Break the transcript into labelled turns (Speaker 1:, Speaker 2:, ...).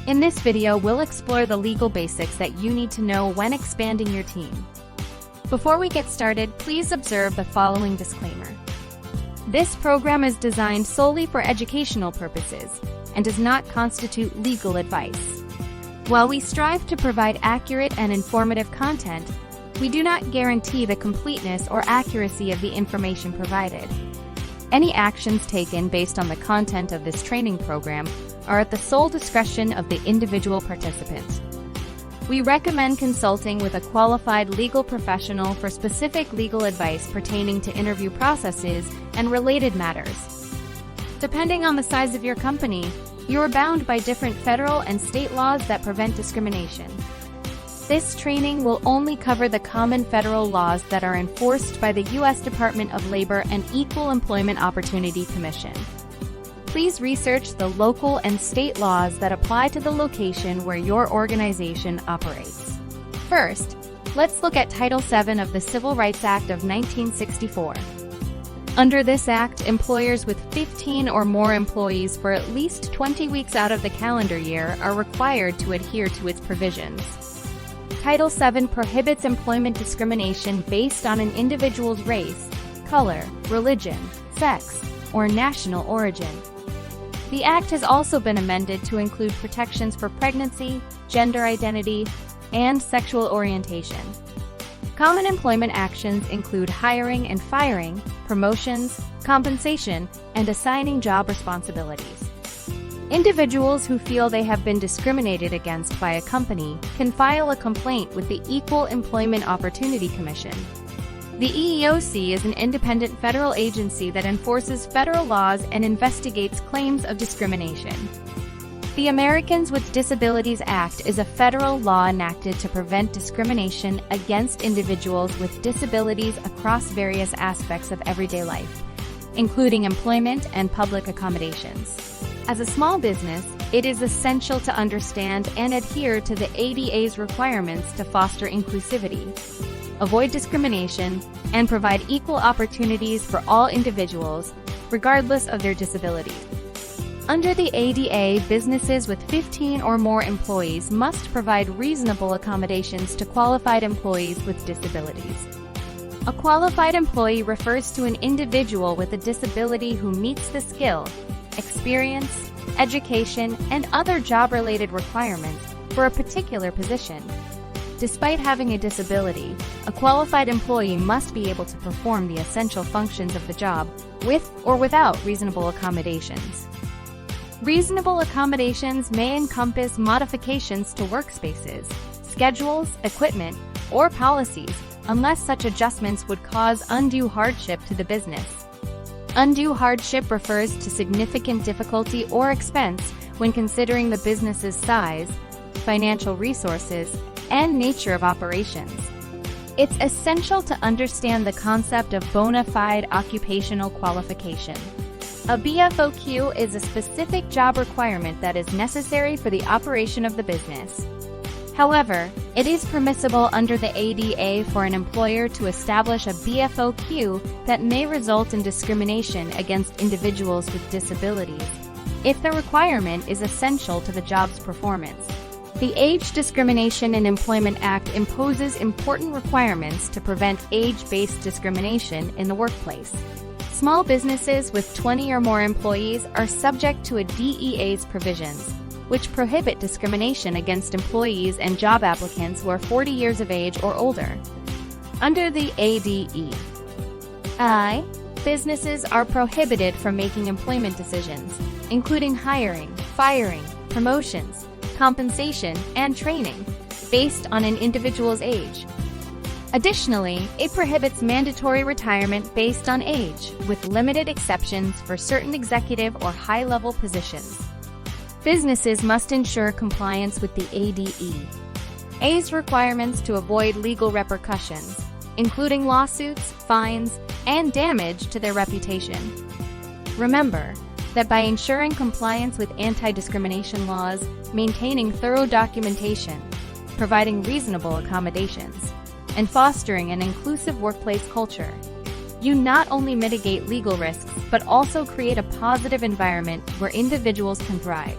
Speaker 1: In this video, we'll explore the legal basics that you need to know when expanding your team. Before we get started, please observe the following disclaimer. This program is designed solely for educational purposes and does not constitute legal advice. While we strive to provide accurate and informative content, we do not guarantee the completeness or accuracy of the information provided. Any actions taken based on the content of this training program are at the sole discretion of the individual participant. We recommend consulting with a qualified legal professional for specific legal advice pertaining to interview processes and related matters. Depending on the size of your company, you are bound by different federal and state laws that prevent discrimination. This training will only cover the common federal laws that are enforced by the U.S. Department of Labor and Equal Employment Opportunity Commission. Please research the local and state laws that apply to the location where your organization operates. First, let's look at Title VII of the Civil Rights Act of 1964. Under this act, employers with 15 or more employees for at least 20 weeks out of the calendar year are required to adhere to its provisions. Title VII prohibits employment discrimination based on an individual's race, color, religion, sex, or national origin. The Act has also been amended to include protections for pregnancy, gender identity, and sexual orientation. Common employment actions include hiring and firing, promotions, compensation, and assigning job responsibilities. Individuals who feel they have been discriminated against by a company can file a complaint with the Equal Employment Opportunity Commission. The EEOC is an independent federal agency that enforces federal laws and investigates claims of discrimination. The Americans with Disabilities Act is a federal law enacted to prevent discrimination against individuals with disabilities across various aspects of everyday life, including employment and public accommodations. As a small business, it is essential to understand and adhere to the ADA's requirements to foster inclusivity, avoid discrimination, and provide equal opportunities for all individuals, regardless of their disability. Under the ADA, businesses with 15 or more employees must provide reasonable accommodations to qualified employees with disabilities. A qualified employee refers to an individual with a disability who meets the skill, experience, education, and other job-related requirements for a particular position. Despite having a disability, a qualified employee must be able to perform the essential functions of the job with or without reasonable accommodations. Reasonable accommodations may encompass modifications to workspaces, schedules, equipment, or policies, unless such adjustments would cause undue hardship to the business. Undue hardship refers to significant difficulty or expense when considering the business's size, financial resources, and nature of operations. It's essential to understand the concept of bona fide occupational qualification. A BFOQ is a specific job requirement that is necessary for the operation of the business. However, it is permissible under the ADA for an employer to establish a BFOQ that may result in discrimination against individuals with disabilities, if the requirement is essential to the job's performance. The Age Discrimination in Employment Act imposes important requirements to prevent age-based discrimination in the workplace. Small businesses with 20 or more employees are subject to a DEA's provisions, which prohibit discrimination against employees and job applicants who are 40 years of age or older. Under the ADEI, businesses are prohibited from making employment decisions, including hiring, firing, promotions, compensation, and training, based on an individual's age. Additionally, it prohibits mandatory retirement based on age, with limited exceptions for certain executive or high-level positions. Businesses must ensure compliance with the ADEI's requirements to avoid legal repercussions, including lawsuits, fines, and damage to their reputation. Remember that by ensuring compliance with anti-discrimination laws, maintaining thorough documentation, providing reasonable accommodations, and fostering an inclusive workplace culture, you not only mitigate legal risks, but also create a positive environment where individuals can thrive.